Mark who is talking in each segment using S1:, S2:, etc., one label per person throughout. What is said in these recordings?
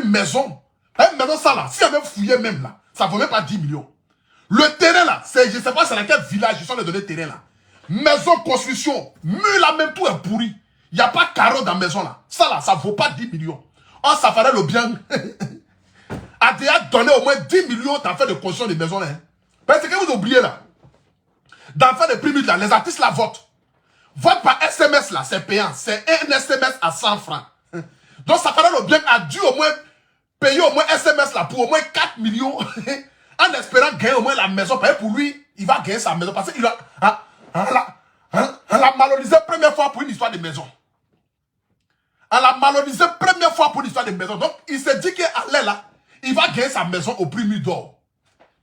S1: une maison. Une maison, ça là, si elle avait fouillé même là, ça ne vaut même pas 10 millions. Le terrain là, je ne sais pas c'est dans quel village ils sont donné le terrain là. Maison, construction, mur là même, tout est pourri. Il n'y a pas de carreau dans la maison là. Ça là, ça ne vaut pas 10 millions. Oh, ça ferait le bien. A déjà donné au moins 10 millions d'affaires de construction de maisons là. Parce que vous oubliez là. D'affaires de prix là, les artistes là votent. Vote par SMS là, c'est payant. C'est un SMS à 100 francs. Donc ça ferait le bien a dû au moins payer au moins SMS là pour au moins 4 millions. En espérant gagner au moins la maison. Parce que pour lui, il va gagner sa maison. Parce qu'il a... On l'a malonisé première fois pour une histoire de maison. On l'a malonisé première fois pour une histoire de maison. Donc, il s'est dit qu'à là, il va gagner sa maison au prix mis d'or.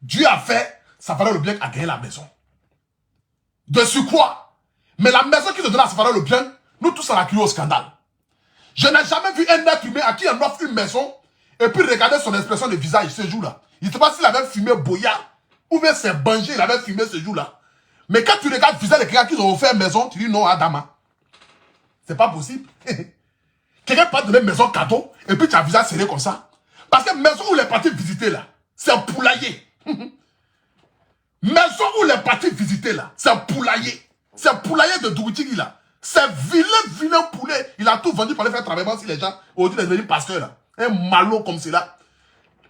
S1: Dieu a fait, ça ferait le bien à gagner la maison. De surcroît. Mais la maison qui te donne à ça ferait le bien, nous tous on a crié au scandale. Je n'ai jamais vu un être humain à qui on offre une maison et puis regarder son expression de visage ce jour-là. Il ne sait pas s'il avait fumé Boya ou bien c'est Bangé, il avait fumé ce jour-là. Mais quand tu regardes le visage de quelqu'un qui ont offert une maison, tu dis non, Adama. C'est pas possible. Quelqu'un peut te donner une maison cadeau et puis tu as le visage serré comme ça. Parce que maison où les partis visiter là, c'est un poulailler. Maison où les partis visiter là, c'est un poulailler. C'est un poulailler de Douitigi là. C'est vilain poulet. Il a tout vendu pour aller faire travailler si les gens aujourd'hui devenus pasteurs là. Un malot comme cela.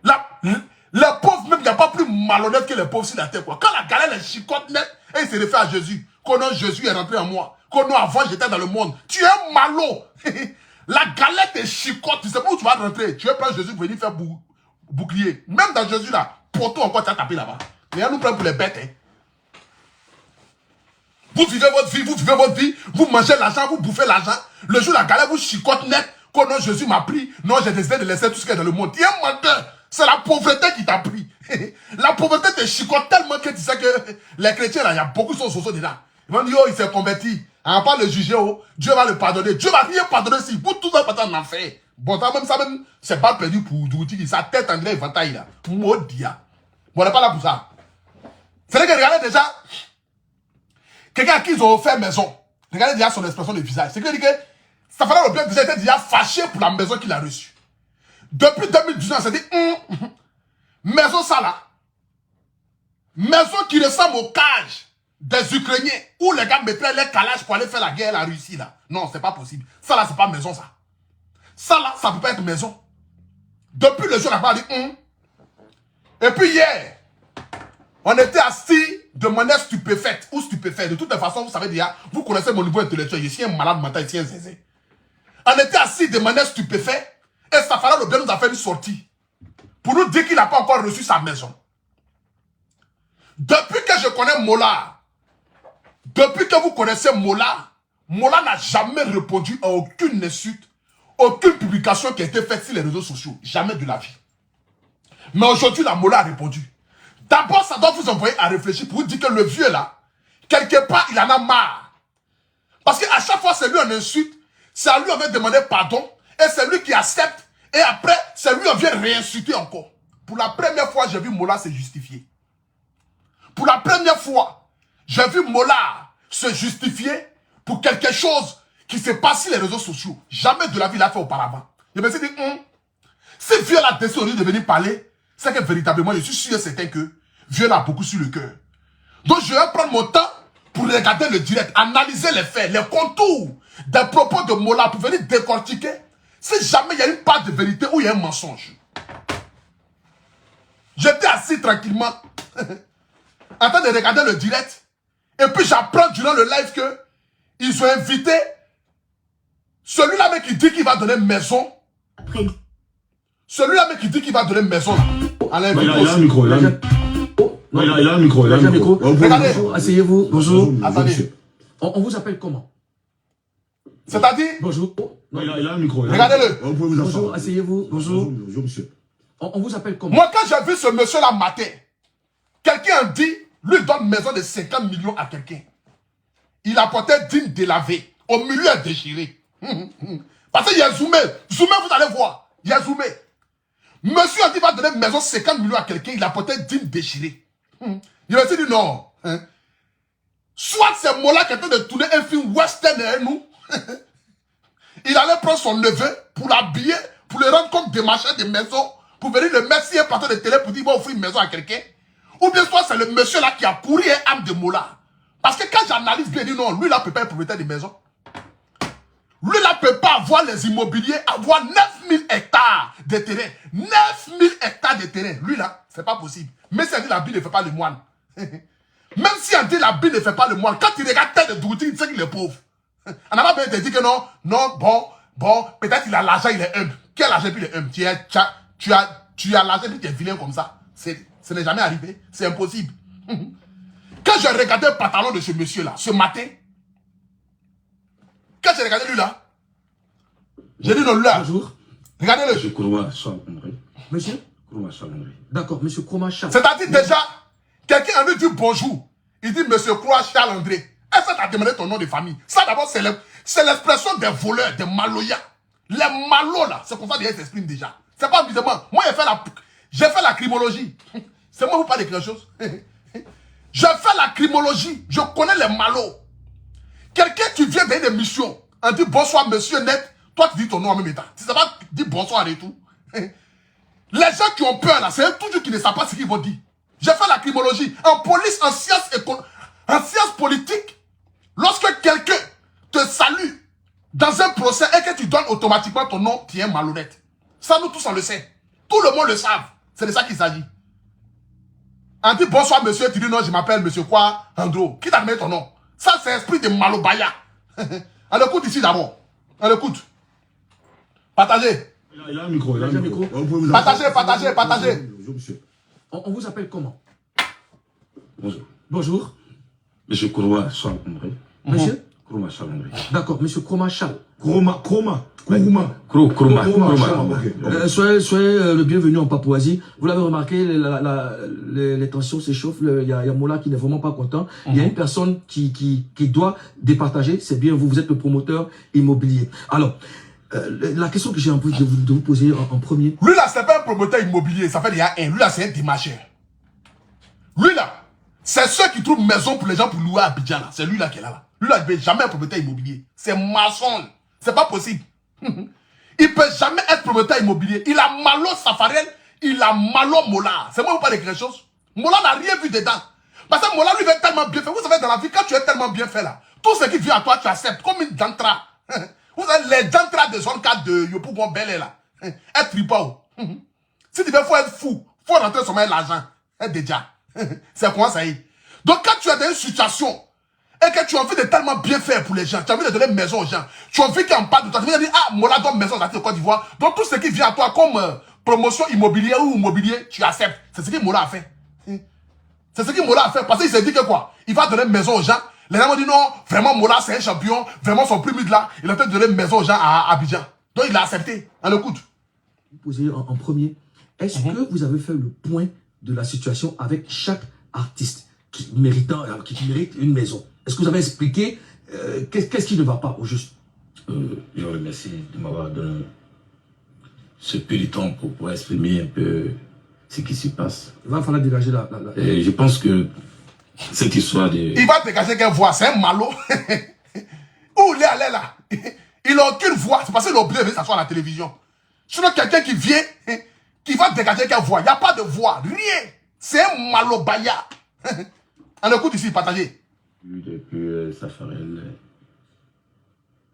S1: Là, les pauvres même, il n'y a pas plus malhonnête que les pauvres sur la terre quoi. Quand la galère les chicote net et il se réfère à Jésus. Qu'au nom Jésus est rentré en moi. Qu'au nom avant j'étais dans le monde. Tu es un malot. La galette est chicote. Tu sais pas où tu vas rentrer. Tu veux prendre Jésus pour venir faire bouclier. Même dans Jésus là, poteau encore tu as tapé là-bas. Mais on nous prend pour les bêtes. Hein. Vous vivez votre vie, vous mangez l'argent, vous bouffez l'argent. Le jour la galère vous chicote net. Qu'au nom Jésus m'a pris. Non, j'ai décidé de laisser tout ce qui est dans le monde. Tu es un menteur. C'est la pauvreté qui t'a pris. La pauvreté te chicote tellement que tu sais que les chrétiens là, il y a beaucoup de choses dedans. Ils vont dire, oh, il s'est converti. On va pas le juger, oh. Dieu va le pardonner. Dieu va rien pardonner si vous tous va pas en enfer. Bon, même ça même, c'est pas perdu pour Douti. Sa tête en grès éventail là. Maudia. Bon, on n'est pas là pour ça. C'est vrai que regardez déjà, quelqu'un à qui ils ont offert maison. Regardez déjà son expression de visage. C'est que ça fallait le bien déjà était déjà fâché pour la maison qu'il a reçue. Depuis 2019, on s'est dit, maison ça là. Maison qui ressemble aux cages des Ukrainiens où les gars mettraient les calages pour aller faire la guerre à la Russie là. Non, c'est pas possible. Ça là, c'est pas maison ça. Ça là, ça peut pas être maison. Depuis le jour, on a dit, Et puis hier, on était assis de manière stupéfaite ou stupéfaite. De toute façon, vous savez déjà, vous connaissez mon niveau intellectuel. Je suis un malade mental, je suis un zézé. On était assis de manière stupéfaite et Safara le bien nous a fait une sortie pour nous dire qu'il n'a pas encore reçu sa maison. Depuis que je connais Mola, depuis que vous connaissez Mola, Mola n'a jamais répondu à aucune insulte, aucune publication qui a été faite sur les réseaux sociaux. Jamais de la vie. Mais aujourd'hui, la Mola a répondu. D'abord, ça doit vous envoyer à réfléchir pour vous dire que le vieux là, quelque part, il en a marre. Parce qu'à chaque fois, c'est lui on insulte, c'est à lui on vient demander pardon, et c'est lui qui accepte, et après, c'est lui on vient réinsulter encore. Pour la première fois, j'ai vu Mola se justifier. Pour la première fois, j'ai vu Mola se justifier pour quelque chose qui se passe sur les réseaux sociaux. Jamais de la vie il l'a fait auparavant. Je me suis dit, si vieux là décidé de venir parler, c'est que véritablement, je suis sûr et certain que vieux a beaucoup sur le cœur. Donc, je vais prendre mon temps pour regarder le direct, analyser les faits, les contours des propos de Mola pour venir décortiquer si jamais il y a une part de vérité ou il y a un mensonge. J'étais assis tranquillement en train de regarder le direct et puis j'apprends durant le live que ils ont invité celui-là mais qui dit qu'il va donner maison. Celui-là mais qui dit qu'il va donner maison là. Il a un micro, il a un micro. Regardez.
S2: Bonjour, asseyez-vous. Bonjour.
S1: Attendez.
S2: On vous appelle comment?
S1: C'est-à-dire?
S2: Bonjour.
S3: Il a un micro.
S1: Regardez-le.
S2: Bonjour, asseyez-vous. Bonjour.
S3: Bonjour, monsieur.
S2: On vous appelle comment?
S1: Moi, quand j'ai vu ce monsieur-là matin, quelqu'un dit, lui donne maison de 50 millions à quelqu'un. Il apportait digne délavé. Au milieu est déchiré. Parce qu'il y a zoomé. Zoomé, vous allez voir. Il y a zoomé. Monsieur a dit, va donner maison 50 millions à quelqu'un. Il apportait digne déchiré. Il m'a dit non. Soit c'est Mola qui est en train de tourner un film western derrière nous. Il allait prendre son neveu pour l'habiller, pour le rendre comme démarcheur de maison, pour venir le mettre si un patron de télé pour dire, il va offrir une maison à quelqu'un. Ou bien soit c'est le monsieur là qui a couru un âme de Mola. Parce que quand j'analyse bien, il dit non, lui là peut pas être propriétaire de maison. Lui là peut pas avoir les immobiliers, avoir 9000 hectares de terrain. 9000 hectares de terrain. Lui là, c'est pas possible. Mais si on dit la Bible ne fait pas le moine. Même si on dit la Bible ne fait pas le moine, quand il regarde tête de Douti, il sait qu'il est pauvre. On n'a pas bien dit que non, bon, peut-être il a l'argent, il est humble. Quel argent puis il est humble? Tu as l'argent puis tu es vilain comme ça. Ce n'est jamais arrivé. C'est impossible. Quand j'ai regardé le pantalon de ce monsieur-là, ce matin, quand j'ai regardé lui là, j'ai dit non, lui là.
S2: Bonjour.
S1: Regardez-le.
S3: Monsieur Kourouma Charles-André.
S2: Monsieur?
S3: Kourouma Charles-André.
S2: D'accord, monsieur Kourouma Charles.
S1: C'est-à-dire déjà, quelqu'un a lui dit bonjour. Il dit monsieur Kourouma Charles-André. Est-ce que tu as demandé ton nom de famille? Ça d'abord, c'est l'expression des voleurs, des maloyas. Les malos là, c'est comme ça qu'ils s'expriment déjà. C'est pas bizarrement. Moi, j'ai fait la crimologie. C'est moi qui vous parle de quelque chose. J'ai fait la crimologie. Je connais les malos. Quelqu'un qui vient donner des missions, on dit bonsoir monsieur net, toi tu dis ton nom en même état. Tu ne sais pas dire bonsoir et tout. Les gens qui ont peur là, c'est eux toujours qui ne savent pas ce qu'ils vont dire. J'ai fait la crimologie. En police, en sciences politiques, lorsque quelqu'un te salue dans un procès et que tu donnes automatiquement ton nom, tu es malhonnête. Ça, nous tous on le sait. Tout le monde le savent. C'est de ça qu'il s'agit. On dit bonsoir monsieur, tu dis non, je m'appelle monsieur quoi, Andro. Qui t'a donné ton nom? Ça, c'est l'esprit de Malobaya. On écoute ici d'abord. On écoute. Partagez.
S3: Il a un micro, il a un micro.
S1: Partagez.
S3: Bonjour, monsieur.
S2: On vous appelle comment?
S3: Bonjour.
S2: Bonjour.
S3: Monsieur Kourouma Charles-André.
S2: Monsieur?
S3: Kourouma Charles-André.
S2: D'accord, monsieur Kourouma Charles.
S3: Kourouma.
S2: Soyez le bienvenu en Papouasie. Vous l'avez remarqué, les tensions s'échauffent. Il y a Mola qui n'est vraiment pas content. Il y a une personne qui doit départager. C'est bien vous êtes le promoteur immobilier. Alors, la question que j'ai envie de vous poser en premier.
S1: Lui là, c'est pas un promoteur immobilier. Ça fait déjà un. Lui là, c'est un démarcheur. Lui là, c'est ceux qui trouvent maison pour les gens pour louer à Abidjan. C'est lui là qui est là. Lui là, il ne peut jamais être promoteur immobilier. C'est maçon. C'est pas possible. Il peut jamais être promoteur immobilier. Il a malo Safarel, il a malo Mola. C'est moi qui vous parle de quelque chose. Mola n'a rien vu dedans. Parce que Mola lui veut tellement bien fait. Vous savez, dans la vie, quand tu es tellement bien fait là, tout ce qui vient à toi, tu acceptes. Comme une dentra. Vous savez, les dentras de zone 4 de Yopougon Bel là. Être tripao. Si tu veux, faut être fou. Faut rentrer sur l'argent. Être déjà. C'est quoi ça y est. Donc quand tu es dans une situation et que tu as envie de tellement bien faire pour les gens, tu as envie de donner maison aux gens, tu as envie qu'on parle de toi, tu as envie de dire, ah, Mola donne maison dans la Côte d'Ivoire. Donc tout ce qui vient à toi comme promotion immobilière ou immobilier, tu acceptes. C'est ce que Mola a fait. C'est ce que Mola a fait. Parce qu'il s'est dit que quoi? Il va donner maison aux gens. Les gens m'ont dit non, vraiment Mola c'est un champion, vraiment son plus là, il a peut-être donné maison aux gens à Abidjan. Donc il a accepté. On écoute.
S2: Vous posez en premier. Est-ce que vous avez fait le point de la situation avec chaque artiste qui mérite une maison? Est-ce que vous avez expliqué qu'est-ce qui ne va pas au juste?
S3: Je vous remercie de m'avoir donné ce peu de temps pour pouvoir exprimer un peu ce qui se passe.
S2: Il va falloir dégager la...
S3: Et je pense que cette histoire de...
S1: Il va dégager quelle voix? C'est un malo. Où il est allé là? Il n'a aucune voix. C'est parce qu'il a oublié de s'asseoir à la télévision. Sinon, quelqu'un qui vient, qui va dégager quelle voix? Il n'y a pas de voix. Rien. C'est un malobaya. On écoute ici, partagez.
S3: Depuis Safarel,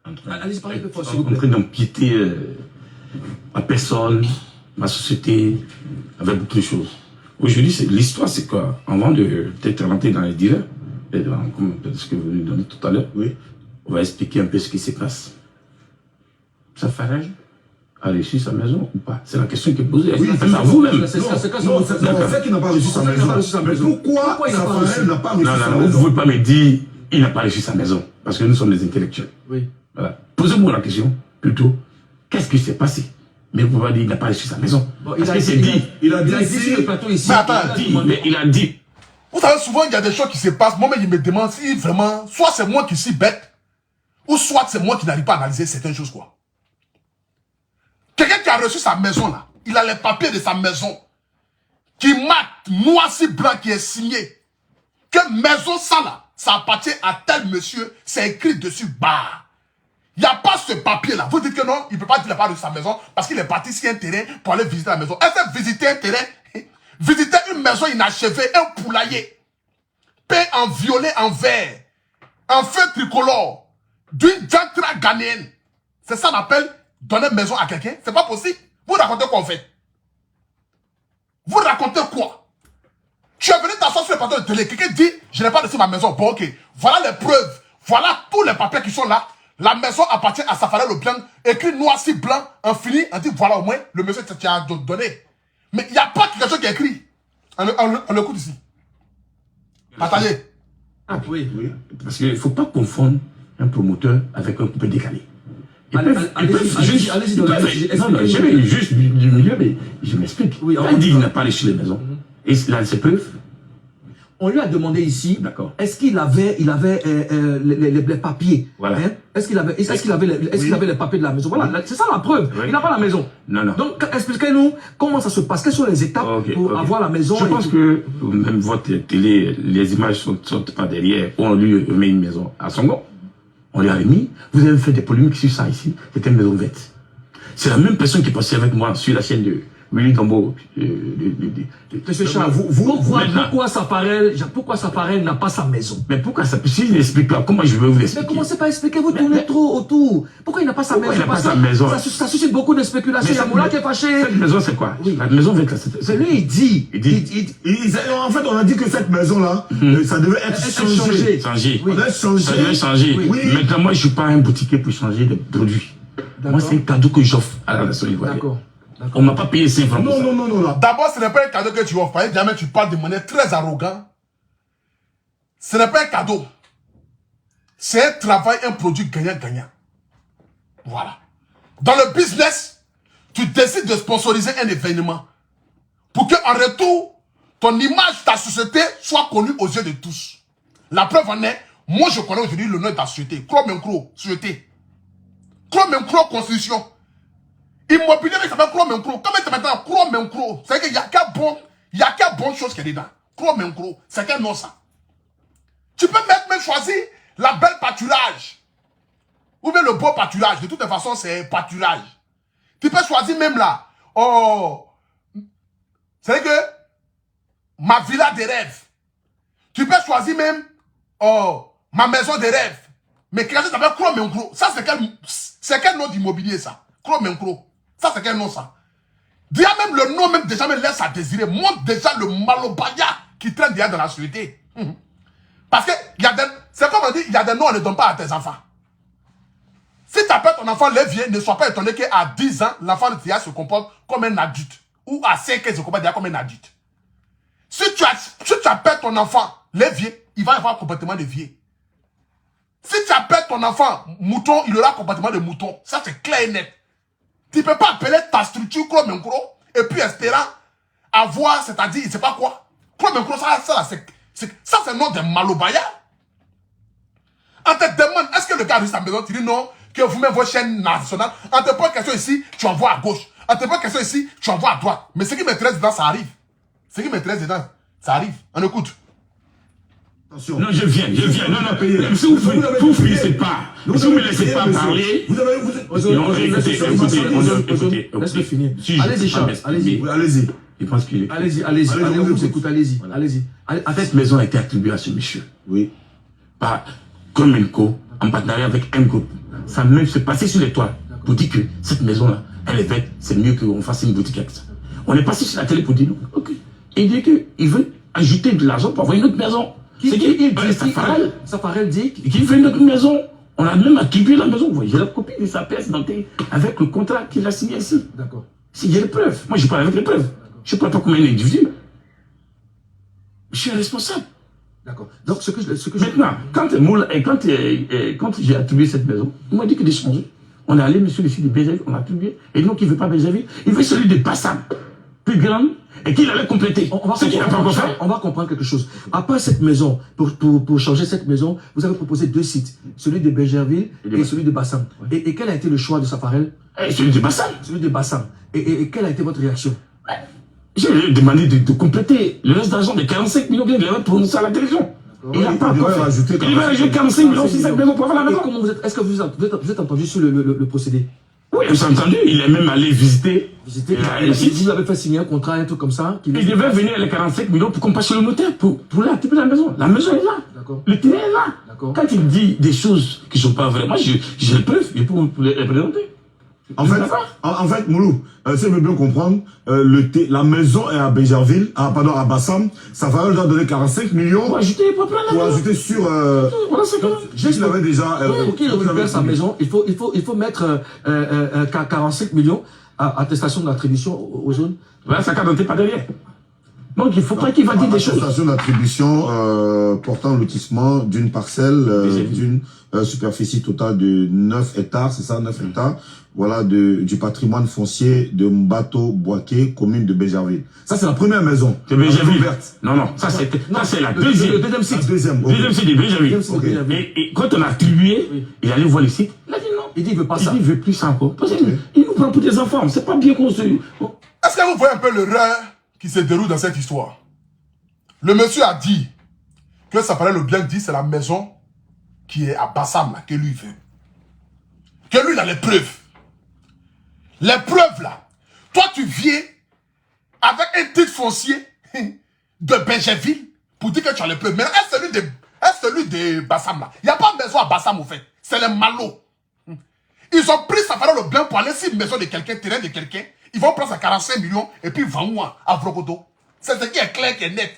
S3: en train d'empiéter ma personne, ma société, avec beaucoup de choses. Aujourd'hui, l'histoire, c'est quoi? Avant de peut-être rentrer dans les dires, comme ce que vous nous donnez tout à l'heure, oui, on va expliquer un peu ce qui se passe. Safarel a reçu sa maison ou pas? C'est la question qui est posée. Oui, c'est à vous-même.
S4: C'est fait qu'il n'a pas reçu sa maison. Mais pourquoi Safarel n'a pas reçu sa maison?
S3: Vous ne pouvez pas me dire il n'a pas reçu sa maison. Parce que nous sommes des intellectuels.
S2: Oui.
S3: Voilà. Posez-moi la question, plutôt. Qu'est-ce qui s'est passé? Mais vous pouvez dire qu'il n'a pas reçu sa maison.
S2: Bon,
S3: parce que c'est dit.
S4: Il a dit
S2: sur le plateau ici.
S1: Mais attends,
S3: il a dit.
S1: Vous savez, souvent, il y a des choses qui se passent. Moi-même, il me demande si vraiment, soit c'est moi qui suis bête, ou soit c'est moi qui n'arrive pas à analyser certaines choses, quoi. Quelqu'un qui a reçu sa maison, là, il a les papiers de sa maison, qui marque, noir sur blanc, qui est signé, que maison ça, là, ça appartient à tel monsieur, c'est écrit dessus, bah. Il n'y a pas ce papier-là. Vous dites que non, il ne peut pas dire la part de sa maison parce qu'il est parti sur un terrain pour aller visiter la maison. Est-ce que visiter un terrain, visiter une maison inachevée, un poulailler, peint en violet, en vert, en feu tricolore, d'une jantra ghanéenne, c'est ça qu'on appelle donner maison à quelqu'un? C'est pas possible. Vous racontez quoi en fait? Vous racontez quoi? Tu es venu t'asseoir sur le plateau de télé, quelqu'un dit, je n'ai pas laissé ma maison. Bon, ok. Voilà les preuves. Voilà tous les papiers qui sont là. La maison appartient à Safarel Obiang, écrit noir sur blanc, en fini, on dit, voilà au moins, le monsieur tu as donné. Mais il n'y a pas quelque chose qui est écrit. On l'écoute ici. Partagez.
S3: Ah oui, oui. Parce qu'il ne faut pas confondre un promoteur avec un couple décalé. Allez-y, juste du milieu, mais je m'explique. Oui, il dit qu'il n'a pas léché les maisons. Et là, c'est preuve.
S2: On lui a demandé ici, est-ce qu'il avait les papiers,
S3: voilà.
S2: Hein? Est-ce qu'il avait les papiers de la maison? Voilà, c'est ça la preuve. Oui. Il n'a pas la maison.
S3: Non.
S2: Donc, expliquez-nous comment ça se passe. Quelles sont les étapes pour avoir la maison?
S3: Je pense que même votre télé, les images sont pas derrière. On lui met une maison à Songo. On lui a remis. Vous avez fait des polémiques sur ça ici. C'était une maison verte. C'est la même personne qui passait avec moi sur la chaîne de Willy Tombo.
S2: Monsieur Charles, pourquoi Safarel n'a pas sa maison?
S3: Mais pourquoi ça? Si je n'explique pas, comment je vais vous expliquer?
S2: Mais commencez pas à expliquer, vous tournez trop autour. Pourquoi il n'a pas sa maison?
S3: Il n'a pas sa maison.
S2: Ça suscite beaucoup de spéculations. Il y a Moula qui est fâché.
S3: Cette maison, c'est quoi? La maison avec
S2: c'est lui, il dit.
S4: En fait, on a dit que cette maison-là, ça devait être changé.
S3: Oui. Ça devait changer. Oui. Maintenant, moi, je ne suis pas un boutiquier pour changer de produits. Moi, c'est un cadeau que j'offre à la nation ivoirienne. D'accord. On ne m'a pas payé 5 francs.
S4: Non.
S1: D'abord, ce n'est pas un cadeau que tu offres. Jamais tu parles de manière très arrogante. Ce n'est pas un cadeau. C'est un travail, un produit gagnant-gagnant. Voilà. Dans le business, tu décides de sponsoriser un événement pour qu'en retour, ton image, ta société soit connue aux yeux de tous. La preuve en est, moi je connais aujourd'hui le nom de ta société. Kromenkro, société. Kromenkro, constitution. Immobilier, mais ça s'appelle Kromenkro. Comment tu m'entends Kromenkro? C'est qu'il n'y a qu'à bonne chose qui est dedans. Kromenkro, c'est quel nom ça? Tu peux même choisir la belle pâturage. Ou bien le beau pâturage. De toute façon, c'est pâturage. Tu peux choisir même là. Oh. C'est que ma villa des rêves. Tu peux choisir même ma maison des rêves. Mais quelque chose s'appelle Kromenkro. Ça, c'est quel nom d'immobilier ça? Kromenkro. Ça, c'est quel nom ça? Déjà même le nom même déjà me laisse à désirer. Montre déjà le malobaya qui traîne derrière dans la société. Parce que c'est comme on dit, il y a des noms on ne donne pas à tes enfants. Si tu appelles ton enfant Lévier, ne sois pas étonné qu'à 10 ans, l'enfant de Tia se comporte comme un adulte. Ou à 5 ans, il se comporte déjà comme un adulte. Si tu appelles ton enfant Lévier, il va avoir un comportement de vieux. Si tu appelles ton enfant mouton, il aura un comportement de mouton. Ça, c'est clair et net. Tu ne peux pas appeler ta structure Kromenkro et puis espérant avoir, c'est-à-dire, je ne sais pas quoi. Kromenkro, ça c'est le nom de Malobaya. On te demande, est-ce que le gars a réussi sa maison? Tu dis non, que vous mettez vos chaînes nationales. On te pose une question ici, tu envoies à gauche. On te pose une question ici, tu envoies à droite. Mais ce qui m'intéresse dedans, ça arrive. Ce qui m'intéresse dedans, ça arrive. On écoute.
S3: Attention. Non, je viens. Non. Si vous finissez pas, si vous ne me laissez pas parler, écoutez.
S2: Laisse-le finir. Allez-y, Charles.
S4: Allez-y.
S3: Je pense qu'il est...
S2: Allez-y, on vous écoute, allez-y.
S3: Cette maison a été attribuée à ce monsieur. Oui. Par Kromenkro, en partenariat avec un groupe. Ça même se passait sur les toits pour dire que cette maison-là, elle est verte, c'est mieux qu'on fasse une boutique avec ça. On est passé sur la télé pour dire non. Ok. Et il dit qu'il veut ajouter de l'argent pour avoir une autre maison. Safarel dit qu'il veut une autre maison. On a même attribué la maison. Vous voyez, j'ai la copie de sa pièce d'identité avec le contrat qu'il a signé ici. D'accord. Il y a les preuves. Moi, je parle avec les preuves. Je ne parle pas comme un individu. Je suis responsable. D'accord. Donc, maintenant, quand j'ai attribué cette maison, il m'a dit qu'il est changé. On est allé, monsieur, le site de Bézéville, on a attribué. Et donc, il ne veut pas Bézéville. Il veut celui de Bassam, plus grand, et qu'il allait compléter. On va comprendre quelque chose. Après cette maison, pour changer cette maison, vous avez proposé 2 sites. Celui de Bézéville et celui de Bassam. Et quel a été le choix de Safarel? Celui de Bassam.
S2: Celui de Bassam. Et quelle a été votre réaction?
S3: J'ai demandé de compléter le reste d'argent de 45 millions qu'il avait prononcé à la télévision. Il n'a pas encore fait. Il va rajouter 45 millions si cette maison pour faire la maison.
S2: Est-ce que vous êtes entendu sur le procédé?
S3: Oui, j'ai entendu. Il est même allé visiter.
S2: Vous avez fait signer un contrat, un truc comme ça.
S3: Il devait venir les 45 millions pour qu'on passe chez le notaire pour la maison. La maison est là. Le terrain est là. Quand il dit des choses qui ne sont pas vraies, moi j'ai le preuve, je peux vous les présenter.
S4: En fait, Moulou, si je veux bien comprendre, la maison est à Béjarville, à Bassam. Safarel doit donner 45 millions
S3: pour ajouter
S4: sur.
S2: Juste avait déjà. Pour qu'il récupère sa maison, il faut mettre 45 millions à attestation d'attribution aux zones.
S3: Voilà, sa carte d'identité pas derrière. Donc il ne faut pas qu'il va dire des choses.
S4: Attestation d'attribution portant lotissement d'une parcelle d'une superficie totale de 9 hectares, c'est ça, 9 hectares. Voilà, du patrimoine foncier de Mbato Boaké, commune de Béjarville. Ça, c'est la première maison.
S3: De Béjarville. Non, ça c'est la deuxième.
S2: Le deuxième site.
S3: Deuxième site de Béjarville. Et quand on a attribué, il allait voir le site. Il a dit non.
S2: Il dit il veut pas ça.
S3: Il veut plus ça encore. Parce qu'il nous prend pour des enfants. C'est pas bien construit.
S1: Est-ce que vous voyez un peu l'erreur qui se déroule dans cette histoire? Le monsieur a dit que ça fallait le bien dit, c'est la maison qui est à Bassam, là, que lui veut. Que lui, il a les preuves. Les preuves, là. Toi, tu viens avec un titre foncier de Béjarville pour dire que tu as les preuves. Mais est-ce celui de Bassam, là? Il n'y a pas de maison à Bassam, au fait. C'est les malots. Ils ont pris ça fallait le bien pour aller sur une maison de quelqu'un, terrain de quelqu'un. Ils vont prendre ça 45 millions et puis vendre à Vrogodo. C'est ce qui est clair, qui est net.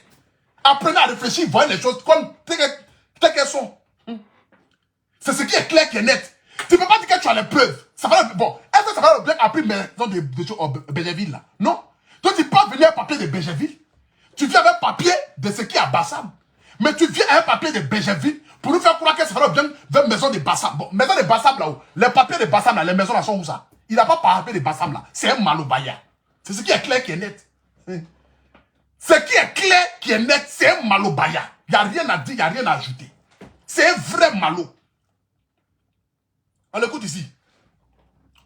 S1: Apprenez à réfléchir, voyez les choses comme telles qu'elles sont. C'est ce qui est clair, qui est net. Tu ne peux pas dire que tu as les preuves. Bon, est-ce que ça va le bien appris maison de Béjarville là? Non. Donc tu peux venir un papier de Béjarville. Tu viens avec un papier de ce qui est à Bassam. Mais tu viens avec un papier de Béjarville pour nous faire croire que ça va bien vers maison de Bassam. Bon, maison de Bassam là où? Les papiers de Bassam là, les maisons là sont où ça? Il n'a pas papier de Bassam là. C'est un malobaya. C'est ce qui est clair, qui est net. Ce qui est clair, qui est net, c'est un malobaya. Il n'y a rien à dire, il n'y a rien à ajouter. C'est un vrai malo. On écoute ici.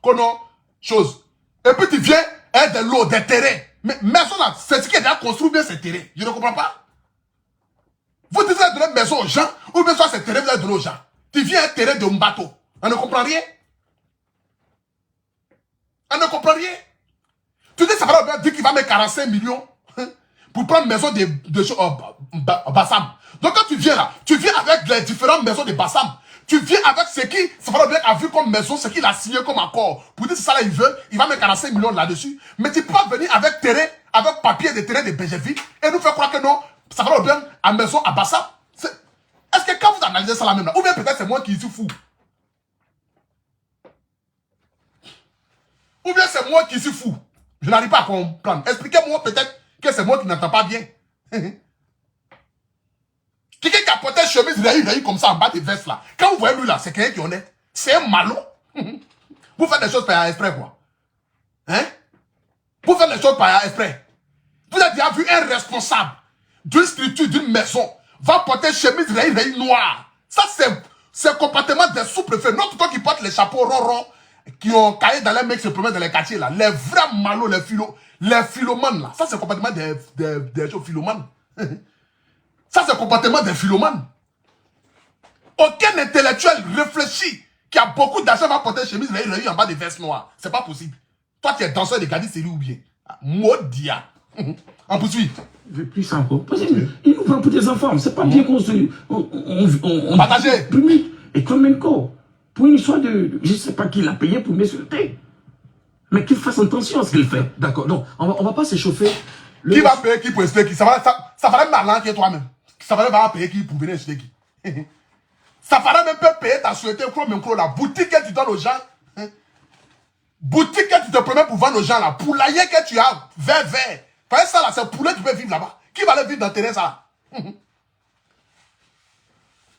S1: Kono, chose. Et puis tu viens, de l'eau, des terrains. Mais maison là, c'est ce qui est déjà construit bien ces terrains. Je ne comprends pas. Vous dites de donner maison aux gens, ou bien soit ces terrains, vous allez donner aux gens. Tu viens un terrain de Mbato. On ne comprend rien. On ne comprend rien. Tu dis ça va bien dire qu'il va mettre 45 millions pour prendre maison de Bassam. Donc quand tu viens là, tu viens avec les différentes maisons de Bassam. Tu viens avec ce qui, ça va bien a vu comme maison, ce qu'il a signé comme accord. Pour dire que ça là, il veut, il va mettre 45 millions là-dessus. Mais tu peux pas venir avec terrain, avec papier de terrain de Béjarville et nous faire croire que non, ça va bien à maison à Bassam. Est-ce que quand vous analysez ça là même là, ou bien peut-être c'est moi qui suis fou. Ou bien c'est moi qui suis fou. Je n'arrive pas à comprendre. Expliquez-moi peut-être que c'est moi qui n'entends pas bien. Quelqu'un qui a porté une chemise raï comme ça en bas des vestes là. Quand vous voyez lui là, c'est quelqu'un qui est honnête. C'est un malot. Vous faites des choses par exprès quoi. Hein? Vous faites des choses par exprès. Vous avez déjà vu un responsable d'une structure, d'une maison, va porter une chemise raï noire. Ça c'est le comportement des sous-préfets. Notre toi qui porte les chapeaux ronrons, qui ont caillé dans les mecs se promènent dans les quartiers là. Les vrais malots, les philomanes là. Ça c'est le comportement des philomanes. Ça, c'est le comportement des philomanes. Aucun intellectuel réfléchi qui a beaucoup d'argent va porter une chemise en bas des vestes noires. C'est pas possible. Toi, tu es danseur de Gadi, c'est lui ou bien? Maudia. On poursuit.
S3: Je veux plus ça encore. Il nous prend pour des enfants. C'est pas bien construit. On
S1: partagez.
S3: Et comme encore, pour une histoire de. Je ne sais pas qui l'a payé pour m'insulter. Mais qu'il fasse attention à ce qu'il fait.
S2: D'accord. Non, on va pas s'échauffer.
S1: Qui va payer qui pour expliquer? Ça va malin qui est toi-même. Ça va pas payer qui pour venir acheter qui. Ça va même pas payer ta souhaité la boutique que tu donnes aux gens. Boutique que tu te promets pour vendre aux gens là. Poulailler que tu as, vert. Parce ça là, c'est poulet qui peut vivre là-bas. Qui va aller vivre dans le terrain ça là?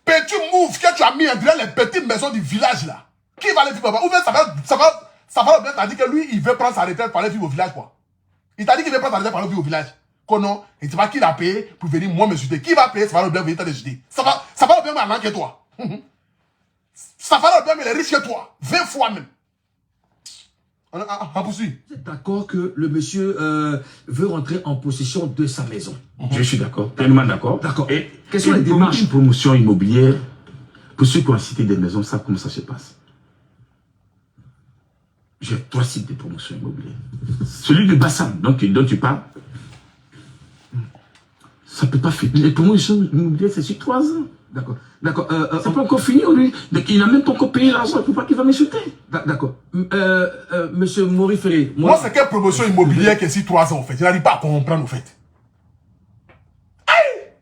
S1: Petit move que tu as mis en direct les petites maisons du village là. Qui va aller vivre là-bas? Ou bien ça va bien t'as dit que lui il veut prendre sa retraite pour aller vivre au village quoi. Il t'a dit qu'il veut prendre sa retraite pour aller vivre au village. Non, et c'est pas qui l'a payé pour venir moi me jeter. Qui va payer, ça va le bien venir te jeter. Ça va le bien maintenant que toi. Ça va le bien mais les riches que toi. 20 fois même. On poursuit.
S2: Vous êtes d'accord que le monsieur veut rentrer en possession de sa maison?
S3: Je suis d'accord, pleinement d'accord.
S2: D'accord.
S3: Et
S2: quelles sont les démarches?
S3: Une promotion immobilière, pour ceux qui ont cité des maisons, savent comment ça se passe. J'ai 3 sites de promotion immobilière. Celui de Bassam, dont tu parles, ça ne peut pas faire. Les promotions immobilières, c'est sur 3 ans.
S2: D'accord. D'accord.
S3: C'est pas encore fini, lui. Il n'a même pas encore payé l'argent. Il ne faut pas qu'il va m'insulter.
S2: D'accord. Monsieur Maurice Ferré.
S1: Moi, c'est quelle promotion immobilière qui est sur 3 ans, en fait? Je n'arrive pas à comprendre, en fait. Hey!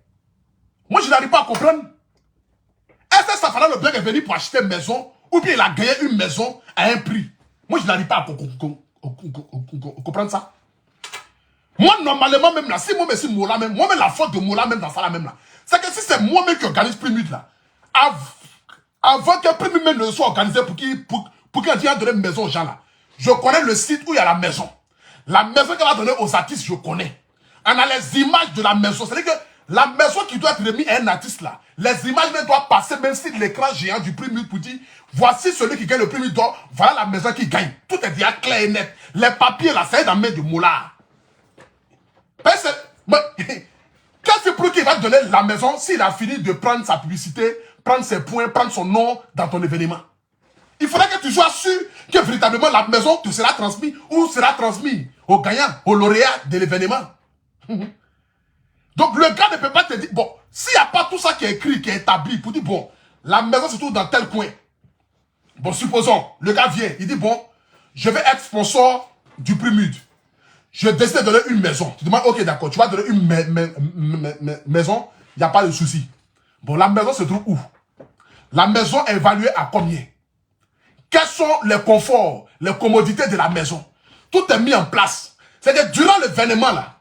S1: Moi, je n'arrive pas à comprendre. Est-ce que Safara le Blanc est venu pour acheter une maison ou bien il a gagné une maison à un prix? Moi, je n'arrive pas à comprendre ça. Moi, normalement, même là, si moi, mais si Mola même, moi-même, la faute de Mola même dans ça, là, même là, c'est que si c'est moi-même qui organise Primud là, avant que Primud même ne soit organisé pour qu'il ait donné une maison aux gens là, je connais le site où il y a la maison. La maison qu'elle a donnée aux artistes, je connais. On a les images de la maison. C'est-à-dire que la maison qui doit être remise à un artiste là, les images même doivent passer même sur l'écran géant du Primud pour dire, voici celui qui gagne le Primud d'or, voilà la maison qui gagne. Tout est déjà clair et net. Les papiers là, c'est dans la main de Moula. Qu'est-ce que qu'il va te donner la maison s'il a fini de prendre sa publicité, prendre ses points, prendre son nom dans ton événement? Il faudrait que tu sois sûr que véritablement la maison te sera transmise ou sera transmise au gagnant, au lauréat de l'événement. Donc le gars ne peut pas te dire, bon, s'il n'y a pas tout ça qui est écrit, qui est établi, pour dire, bon, la maison se trouve dans tel coin. Bon, supposons, le gars vient, il dit, bon, je vais être sponsor du Primud. Je décide de donner une maison. Tu demandes, ok, d'accord, tu vas donner une maison, il n'y a pas de souci. Bon, la maison se trouve où? La maison est évaluée à combien? Quels sont les conforts, les commodités de la maison? Tout est mis en place. C'est-à-dire, durant l'événement, là,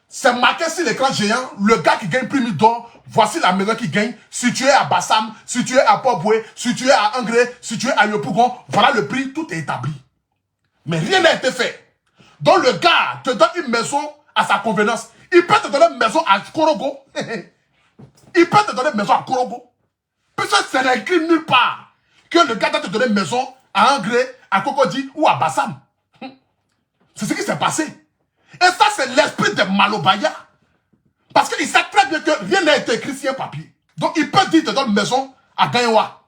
S1: c'est marqué sur l'écran géant, le gars qui gagne Primud d'or, voici la maison qui gagne, située à Bassam, située à Port-Boué, située à Angré, située à Yopougon, voilà le prix, tout est établi. Mais rien n'a été fait. Donc le gars te donne une maison à sa convenance. Il peut te donner une maison à Korogo. Il peut te donner une maison à Korogo. Puisque c'est écrit nulle part que le gars doit te donner une maison à Angré, à Cocody ou à Bassam. C'est ce qui s'est passé. Et ça, c'est l'esprit de Malobaya. Parce qu'il sait très bien que rien n'a été écrit sur un papier. Donc il peut dire te donne une maison à Gaïwa.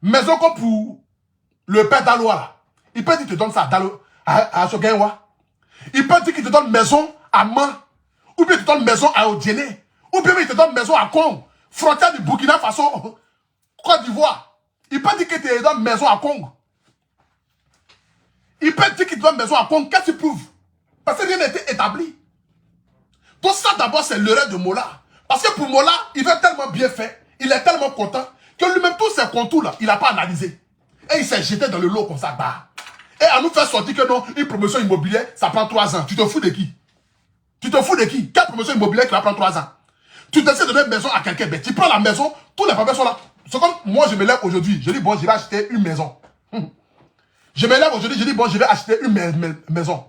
S1: Maison comme pour le père d'Aloa là. Il peut dire te donne ça à ce Gaïwa. Il peut dire qu'il te donne maison à Man. Ou bien il te donne maison à Odiéné. Ou bien il te donne maison à Kong. Frontière du Burkina Faso, Côte d'Ivoire. Il peut dire qu'il te donne maison à Kong. Il peut dire qu'il te donne maison à Kong. Qu'est-ce que tu prouves? Parce que rien n'a été établi. Donc ça d'abord c'est l'erreur de Mola. Parce que pour Mola, il veut tellement bien faire. Il est tellement content que lui-même tous ces contours là, il n'a pas analysé. Et il s'est jeté dans le lot comme ça. Bah. Et à nous faire sortir que non, une promotion immobilière, ça prend 3 ans. Tu te fous de qui? Tu te fous de qui? Quelle promotion immobilière qui va prendre 3 ans? Tu décides de donner une maison à quelqu'un, ben, tu prends la maison, tous les papiers sont là. C'est comme moi, je me lève aujourd'hui, je dis bon, je vais acheter une maison. Je me lève aujourd'hui, je dis bon, je vais acheter une maison.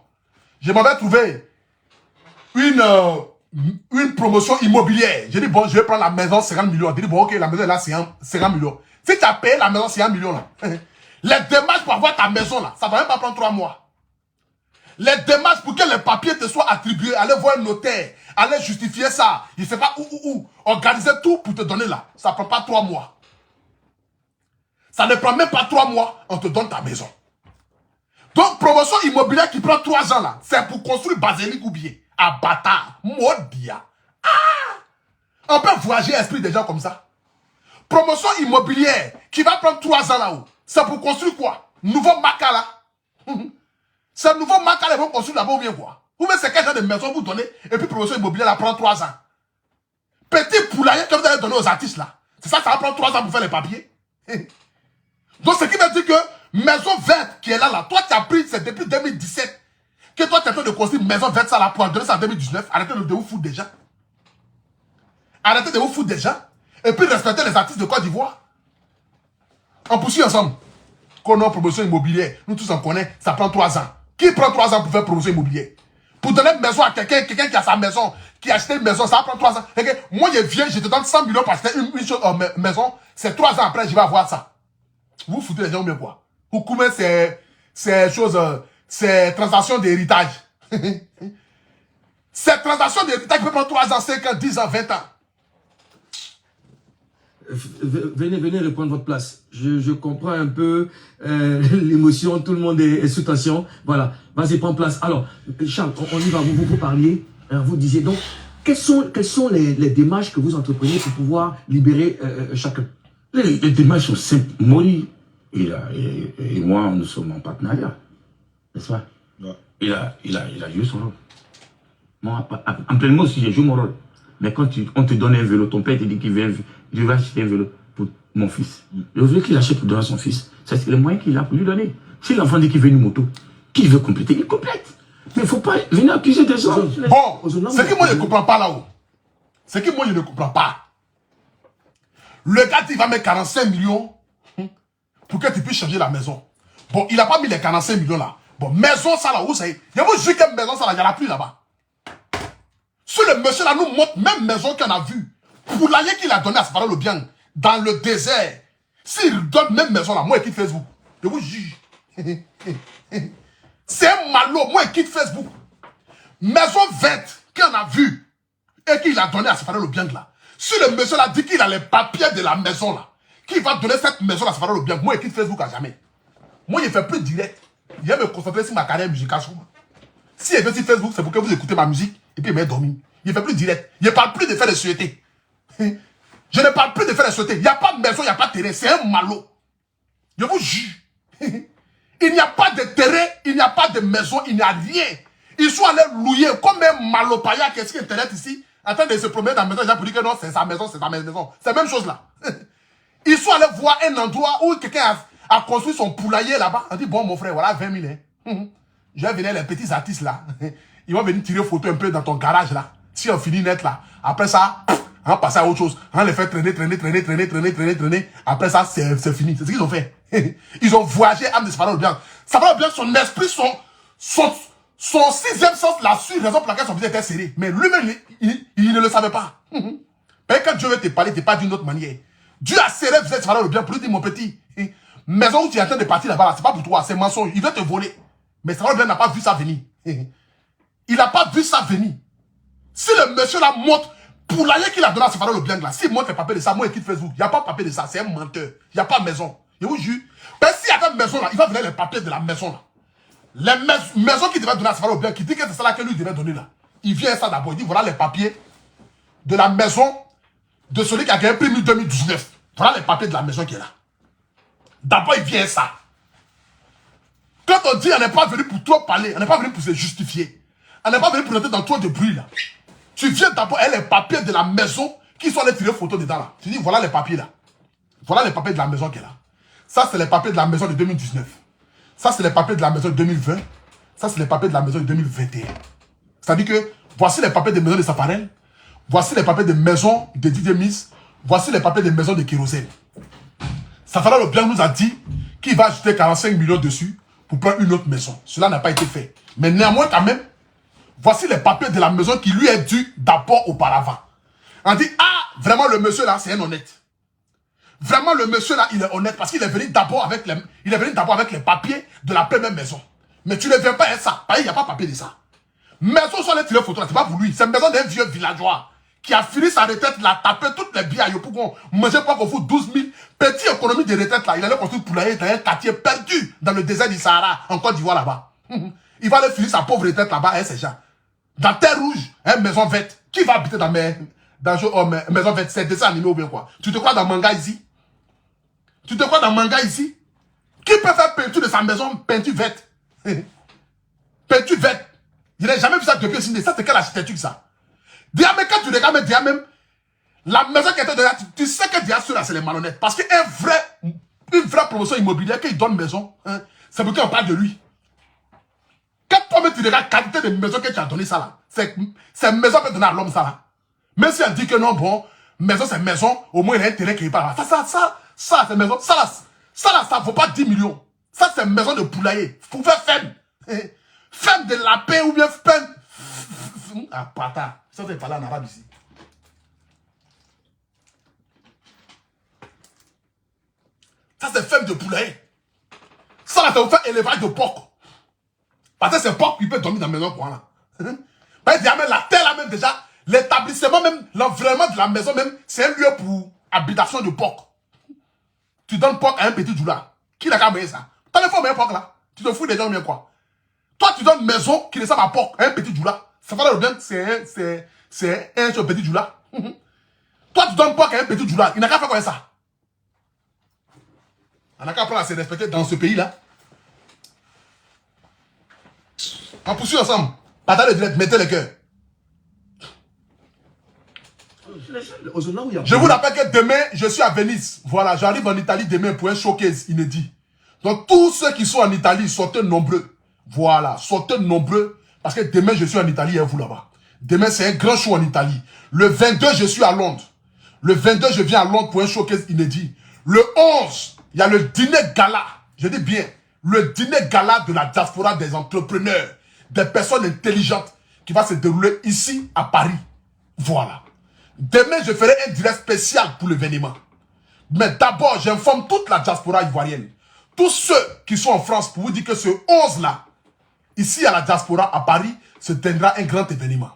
S1: Je m'en vais trouver une promotion immobilière. Je dis bon, je vais prendre la maison 50 millions. Je dis bon, ok, la maison est là, 50 millions. Si tu as payé la maison 50 millions là, les démarches pour avoir ta maison là, ça va même pas prendre 3 mois. Les démarches pour que les papiers te soient attribués, aller voir un notaire, aller justifier ça, il ne sait pas où, organiser tout pour te donner là. Ça ne prend pas 3 mois. Ça ne prend même pas 3 mois, on te donne ta maison. Donc, promotion immobilière qui prend 3 ans là, c'est pour construire Basilique ou bien à Bata, Modia. On peut voyager l'esprit des gens comme ça. Promotion immobilière qui va prendre 3 ans là-haut, c'est pour construire quoi? Nouveau Makala. C'est un nouveau Makala, ils vont construire là-bas ou bien quoi? Ou bien c'est quel genre de maison vous donnez et puis promotion immobilière là prend 3 ans. Petit poulailler que vous allez donner aux artistes là, c'est ça, ça va prendre 3 ans pour faire les papiers. Donc ce qui veut dire que maison verte qui est là, toi tu as pris, c'est depuis 2017 que toi tu es en train de construire maison verte ça là pour en donner ça en 2019. Arrêtez de vous foutre déjà. Arrêtez de vous foutre déjà. Et puis respectez les artistes de Côte d'Ivoire. On poursuit ensemble. Qu'on a promotion immobilière, nous tous on connaît, ça prend 3 ans. Qui prend 3 ans pour faire promotion immobilière? Pour donner une maison à quelqu'un qui a sa maison, qui a acheté une maison, ça prend 3 ans. Moi je viens, je te donne 100 millions pour acheter une maison, c'est 3 ans après je vais avoir ça. Vous foutez les gens ou bien quoi? Ou comment c'est ces choses, ces transactions d'héritage. Ces transactions d'héritage peuvent prendre 3 ans, 5 ans, 10 ans, 20 ans.
S2: Venez reprendre votre place. Je comprends un peu l'émotion, tout le monde est sous tension. Voilà, vas-y, prends place. Alors, Charles, on y va, vous parliez, hein, vous disiez donc, quelles sont les démarches que vous entreprenez pour pouvoir libérer chacun?
S3: Les démarches sont simples. Mori et moi, nous sommes en partenariat, n'est-ce pas?
S4: Ouais.
S3: Il a joué son rôle. Moi, en plein mot, si j'ai joué mon rôle. Mais quand on te donne un vélo, ton père te dit qu'il va acheter un vélo pour mon fils. Le vélo qu'il achète pour donner à son fils, c'est le moyen qu'il a pour lui donner. Si l'enfant dit qu'il veut une moto, qu'il veut compléter, il complète. Mais il ne faut pas venir accuser des gens.
S1: Bon, c'est que moi je ne comprends pas là-haut. C'est que moi je ne comprends pas. Le gars, il va mettre 45 millions pour que tu puisses changer la maison. Bon, il n'a pas mis les 45 millions là. Bon, maison, ça là, où c'est? Il y a vous juste quelle maison, ça là, il n'y en a plus là-bas. Si le monsieur là nous montre même maison qu'on a vue, poulailler qu'il a donné à Safara le bien dans le désert, s'il donne même maison là, moi je quitte Facebook. Je vous juge. C'est un malot, moi je quitte Facebook. Maison verte qu'on a vue et qu'il a donné à Safara le bien là. Si le monsieur là dit qu'il a les papiers de la maison là, qu'il va donner cette maison à Safara le bien, moi je quitte Facebook à jamais. Moi je fais plus direct. Je vais me concentrer sur ma carrière musicale. Si je vais sur Facebook, c'est pour que vous écoutez ma musique et puis il m'a dormi. Il ne fait plus direct. Il ne parle plus de faire des sociétés. Je ne parle plus de faire des sociétés. Il n'y a pas de maison, il n'y a pas de terrain. C'est un malot. Je vous jure. Il n'y a pas de terrain, il n'y a pas de maison, il n'y a rien. Ils sont allés louer comme un malopaya qui est sur Internet ici, en train de se promener dans la maison pour dire que non, c'est sa maison, c'est sa maison. C'est la même chose là. Ils sont allés voir un endroit où quelqu'un a construit son poulailler là-bas. On dit, bon, mon frère, voilà 20 000. Hein. Je vais venir les petits artistes là. Ils vont venir tirer photo un peu dans ton garage là. Si on finit net là. Après ça, on passe à autre chose. On les fait traîner. Après ça, c'est fini. C'est ce qu'ils ont fait. Ils ont voyagé à Safara le bien. Safara le bien, son esprit, son sixième sens l'a su, raison pour laquelle son visage était serré. Mais lui-même, il ne le savait pas. Mais quand Dieu veut te parler, tu pas d'une autre manière. Dieu a serré le visage de Safara le bien pour lui dire, mon petit, maison où tu es en train de partir là-bas, c'est pas pour toi, c'est mensonge. Il veut te voler. Mais Safara le bien n'a pas vu ça venir. Il n'a pas vu ça venir. Si le monsieur là montre, poulailler qu'il a donné à Safara le bien là, s'il montre les papiers de ça, moi je quitte Facebook. Il n'y a pas de papier de ça, c'est un menteur. Il n'y a pas de maison. Je vous jure. Mais s'il y a une maison là, il va venir les papiers de la maison là. Les maisons qu'il devait donner à Safara le bien, qui dit que c'est ça là que lui devait donner là. Il vient ça d'abord, il dit voilà les papiers de la maison de celui qui a gagné prix 2019. Voilà les papiers de la maison qui est là. D'abord il vient ça. Quand on dit on n'est pas venu pour trop parler, on n'est pas venu pour se justifier. On n'est pas venu pour entrer dans trop de bruit là. Tu viens d'abord avec les papiers de la maison qui sont allés tirer photo dedans là. Tu dis voilà les papiers là. Voilà les papiers de la maison qui est là. Ça c'est les papiers de la maison de 2019. Ça c'est les papiers de la maison de 2020. Ça c'est les papiers de la maison de 2021. C'est-à-dire que voici les papiers de maison de Safarel. Voici les papiers de maison de Didier Miss. Voici les papiers de maison de Kérosène. Safarel le bien nous a dit qu'il va ajouter 45 millions dessus pour prendre une autre maison. Cela n'a pas été fait. Mais néanmoins quand même, voici les papiers de la maison qui lui est dû d'abord auparavant. On dit, ah, vraiment le monsieur là, c'est un honnête. Vraiment le monsieur là, il est honnête parce qu'il est venu d'abord avec les papiers de la première maison. Mais tu ne viens pas avec ça. Parce qu'il n'y a pas de papier de ça. Maison sur les tirés photos là, c'est pas pour lui. C'est une maison d'un vieux villageois qui a fini sa retraite, il a tapé toutes les bières pour qu'on mangeait pas qu'on fout 12 000. Petite économie de retraite là, il allait construire poulailler dans un quartier perdu dans le désert du Sahara, en Côte d'Ivoire là-bas. Il va aller finir sa pauvre retraite là-bas avec ces gens. Dans Terre Rouge, maison verte. Qui va habiter dans maison verte? C'est dessin animé ou bien quoi? Tu te crois dans manga ici? Tu te crois dans manga ici? Qui peut faire peinture de sa maison, peinture verte? Peinture verte. Je n'ai jamais vu ça depuis Sydney. Ça, c'est quelle architecture ça? Déjà, mais quand tu regardes, déjà même, la maison qui était derrière, tu sais que déjà ceux-là, c'est les malhonnêtes. Parce qu'une vraie promotion immobilière, qu'il donne maison, hein, c'est pour qu'on parle de lui. Quand toi-même tu regardes la qualité de maison que tu as donné ça là, c'est maison peut donner à l'homme ça là. Même si elle dit que non, bon, maison c'est maison, au moins il y a un terrain qui est pas là. Ça c'est maison, ça vaut pas 10 millions. Ça c'est maison de poulailler. Vous pouvez ferme. Ferme de lapin ou bien ferme. Ah, pata. Ça c'est parlé en arabe ici. Ça c'est ferme de poulailler. Ça là, c'est vous faire élevage de porc. Parce que c'est porc qui peut dormir dans la maison, quoi, là. Parce que même la terre, là, même déjà, l'établissement, même, l'environnement de la maison, même, c'est un lieu pour habitation de porc. Tu donnes porc à un petit doula. Qui n'a qu'à payer ça? T'as le faux, mais un porc, là. Tu te fous des gens, bien quoi? Toi, tu donnes maison qui ressemble à porc, à un petit doula. Ça va le bien, c'est un petit doula. Toi, tu donnes porc à un petit doula. Il n'a qu'à faire quoi ça? On n'a qu'à apprendre à se respecter dans ce pays-là. On poursuit ensemble. Partagez le direct, mettez le cœur. Je vous rappelle que demain, je suis à Venise. Voilà, j'arrive en Italie demain pour un showcase inédit. Donc, tous ceux qui sont en Italie, sortez nombreux. Voilà, sortez nombreux. Parce que demain, je suis en Italie et vous là-bas. Demain, c'est un grand show en Italie. Le 22, je suis à Londres. Le 22, je viens à Londres pour un showcase inédit. Le 11, il y a le dîner gala. Je dis bien, le dîner gala de la diaspora des entrepreneurs, des personnes intelligentes qui va se dérouler ici à Paris. Voilà. Demain, je ferai un direct spécial pour l'événement. Mais d'abord, j'informe toute la diaspora ivoirienne. Tous ceux qui sont en France pour vous dire que ce 11-là, ici à la diaspora à Paris, se tiendra un grand événement.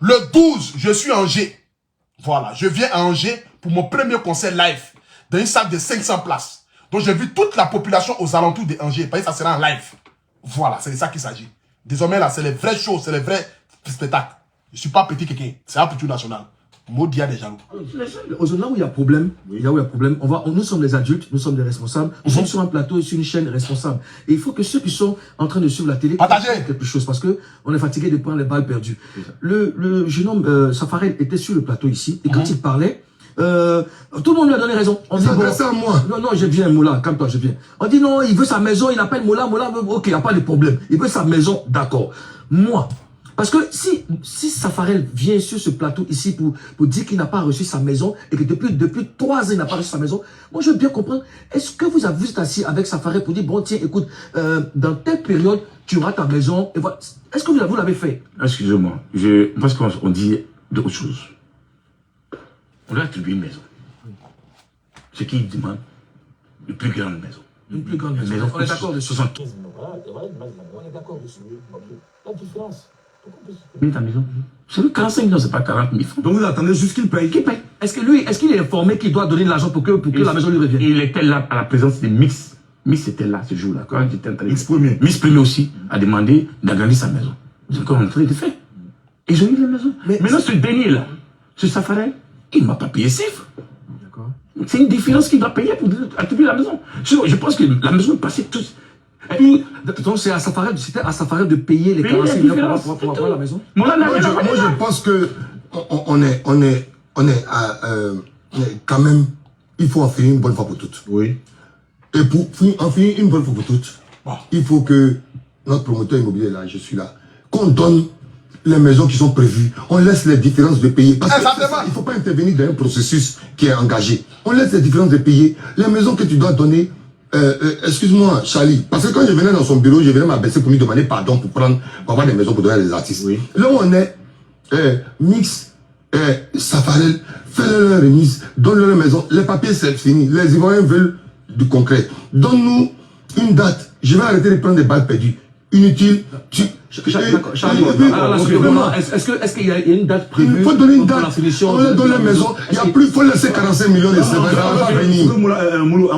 S1: Le 12, je suis à Angers. Voilà, je viens à Angers pour mon premier concert live dans une salle de 500 places. Donc, j'ai vu toute la population aux alentours de Angers. Parce que ça sera en live. Voilà, c'est de ça qu'il s'agit. Désormais, là, c'est les vraies choses, c'est les vrais spectacles. Je ne suis pas petit quelqu'un, c'est un petit national. Maudit des jaloux.
S2: Là où il y a problème, nous sommes des adultes, nous sommes des responsables, nous sommes sur un plateau et sur une chaîne responsable. Et il faut que ceux qui sont en train de suivre la télé
S1: partagez
S2: quelque chose parce que on est fatigué de prendre les balles perdues. Le jeune homme Safarel était sur le plateau ici et quand il parlait, tout le monde lui a donné raison. On dit bon,
S4: à moi.
S2: non, je viens Moula, calme-toi, je viens. On dit non, il veut sa maison, il appelle Moula, ok, il n'y a pas de problème. Il veut sa maison, d'accord. Moi, parce que si Safarel vient sur ce plateau ici pour dire qu'il n'a pas reçu sa maison et que depuis 3 ans il n'a pas reçu sa maison, moi je veux bien comprendre, est-ce que vous êtes assis avec Safarel pour dire, bon tiens, écoute, dans telle période, tu auras ta maison, et voilà. Est-ce que vous l'avez fait?
S3: Excusez-moi, parce qu'on dit d'autres choses. On lui a attribué une maison. Ce qu'il demande, une plus grande maison.
S2: Une plus grande maison. On est d'accord dessus.
S3: 75
S2: on est d'accord dessus.
S3: La différence. Ta maison. C'est 45 millions, c'est pas 40 000 francs.
S4: Donc vous attendez juste qu'il paye.
S2: Qui paye? Est-ce qu'il est informé qu'il doit donner de l'argent pour que la maison lui revienne?
S3: Il était là à la présence de Mix. Mix était là ce jour-là. Quand j'étais en train de...
S4: Mix Premier.
S3: Mix Premier aussi a demandé d'agrandir sa maison. C'est encore en train de faire. Ils ont eu la maison. Mais maintenant, ce dernier-là, ce Safarel, il ne m'a pas payé CIF.
S2: D'accord.
S3: C'est une différence qu'il doit payer pour attribuer la maison. Je pense que la maison est passée tous.
S2: Donc c'est à Safarel de payer les 45 millions pour avoir la maison.
S4: Moi je pense que on est quand même, il faut en finir une bonne fois pour toutes.
S1: Oui.
S4: Et pour en finir une bonne fois pour toutes, il faut que notre promoteur immobilier là, je suis là, qu'on donne les maisons qui sont prévues, on laisse les différences de payer. Parce que il ne faut pas intervenir dans un processus qui est engagé. On laisse les différences de payer. Les maisons que tu dois donner, excuse-moi Charlie, parce que quand je venais dans son bureau, je venais m'abaisser pour lui demander pardon pour avoir des maisons pour donner à des artistes.
S1: Oui.
S4: Là où on est, Mix, Safarel, fais-leur la remise, donne-leur la maison. Les papiers c'est fini. Les Ivoiriens veulent du concret. Donne-nous une date. Je vais arrêter de prendre des balles perdues. Inutile.
S2: Charlie, est-ce qu'il y a une date prévue?
S4: Il faut donner une date.
S2: On
S4: leur donne la maison. Il n'y a plus, il faut laisser 45 millions de
S5: En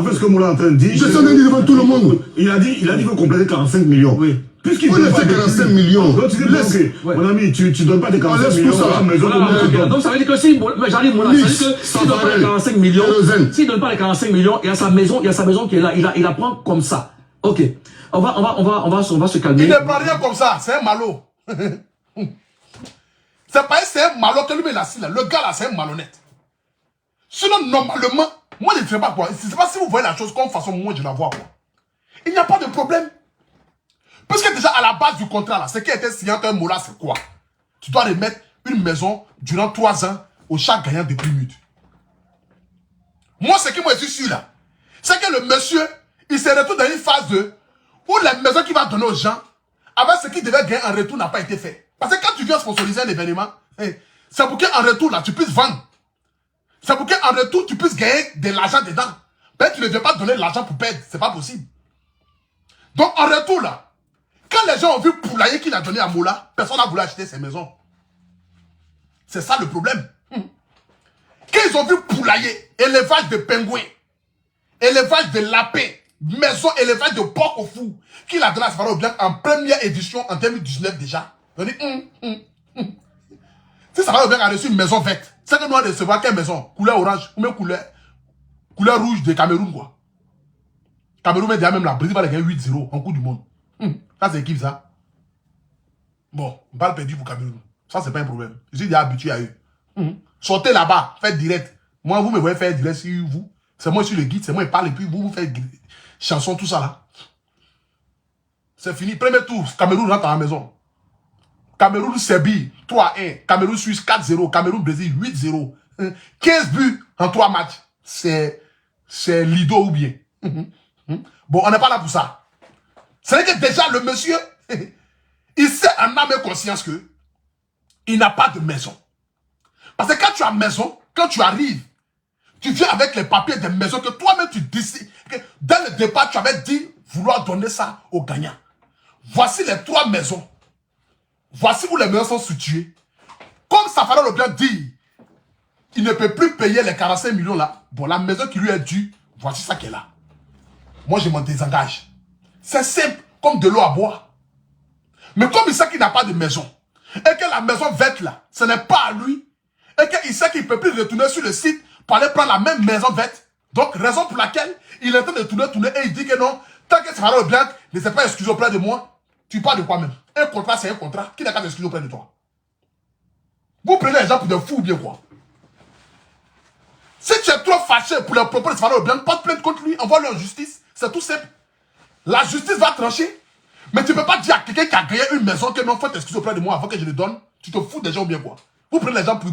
S5: fait, ce que Moula est en train de dire.
S4: Je suis en train de dire devant tout le monde.
S5: Il a dit qu'il faut compléter 45 millions.
S2: Oui.
S4: Il faut laisser 45 millions.
S5: Donc tu dis, mon ami, tu donnes pas des 45 millions à la maison.
S2: Donc ça veut dire que si j'arrive Moula, ça veut dire que s'il ne donne pas les 45 millions, s'il donne pas les 45 millions, il y a sa maison qui est là, il la prend comme ça. Ok. On va se calmer.
S1: Il ne prend rien comme ça, c'est un malot. C'est un malot que lui il a assis là. Le gars là, c'est un malhonnête. Sinon, normalement, moi je ne sais pas quoi. Je ne sais pas si vous voyez la chose comme façon moi je la vois quoi. Il n'y a pas de problème. Parce que déjà à la base du contrat là, ce qui était signé un mot là, c'est quoi? Tu dois remettre une maison durant 3 ans au chaque gagnant de prix. Moi, ce qui m'a dit sûr là, c'est que le monsieur, il se retrouve dans une phase de où la maison qu'il va donner aux gens, avec ce qu'il devait gagner en retour n'a pas été fait. Parce que quand tu viens sponsoriser un événement, c'est pour qu'en retour là, tu puisses vendre. C'est pour qu'en retour, tu puisses gagner de l'argent dedans. Ben, tu ne viens pas donner de l'argent pour perdre, c'est pas possible. Donc, en retour, là, quand les gens ont vu Poulailler qu'il a donné à Mola, personne n'a voulu acheter ses maisons. C'est ça le problème. Quand ils ont vu Poulailler, élevage de pingouins, élevage de lapins, maison, élevage de porc au fou, qu'il a donné à Safari Blanc en première édition en 2019 déjà. On dit, si Safari Blanc a reçu une maison verte, c'est que nous allons recevoir quelle maison? Couleur orange ou même couleur rouge de Cameroun, quoi. Cameroun met déjà même la Brésil va les gagner 8-0 en coup du monde. Ça, c'est qui ça? Bon, balle perdue pour Cameroun. Ça, c'est pas un problème. Je suis déjà habitué à eux. Sortez là-bas, faites direct. Moi, vous me voyez faire direct sur vous. C'est moi sur le guide, c'est moi qui parle et puis vous faites chanson, tout ça là. C'est fini. Premier tour, Cameroun rentre à la maison. Cameroun, Serbie, 3-1. Cameroun, Suisse, 4-0. Cameroun, Brésil, 8-0. 15 buts en 3 matchs. C'est Lido ou bien. Bon, on n'est pas là pour ça. C'est que déjà, le monsieur, il sait en âme et conscience que il n'a pas de maison. Parce que quand tu as maison, quand tu arrives, tu viens avec les papiers des maisons que toi-même tu décides. Dès le départ, tu avais dit vouloir donner ça aux gagnants. Voici les 3 maisons. Voici où les maisons sont situées. Comme Safari le bien dit, il ne peut plus payer les 45 millions là. Bon, la maison qui lui est due, voici ça qu'elle est là. Moi, je m'en désengage. C'est simple, comme de l'eau à boire. Mais comme il sait qu'il n'a pas de maison, et que la maison verte là, ce n'est pas à lui, et qu'il sait qu'il ne peut plus retourner sur le site pour aller prendre la même maison verte, donc raison pour laquelle il est en train de tourner, et il dit que non, tant que Safari Blanc ne s'est pas excusé auprès de moi, tu parles de quoi même? Un contrat, c'est un contrat, qui n'a qu'à s'excuser auprès de toi? Vous prenez les gens pour des fous ou bien quoi? Si tu es trop fâché pour les propos de Safari Blanc, porte plainte contre lui, envoie-le en justice, c'est tout simple. La justice va trancher. Mais tu ne peux pas dire à quelqu'un qui a gagné une maison que non, faut t'excuser auprès de moi avant que je le donne. Tu te fous des gens ou bien quoi? Vous prenez les gens vous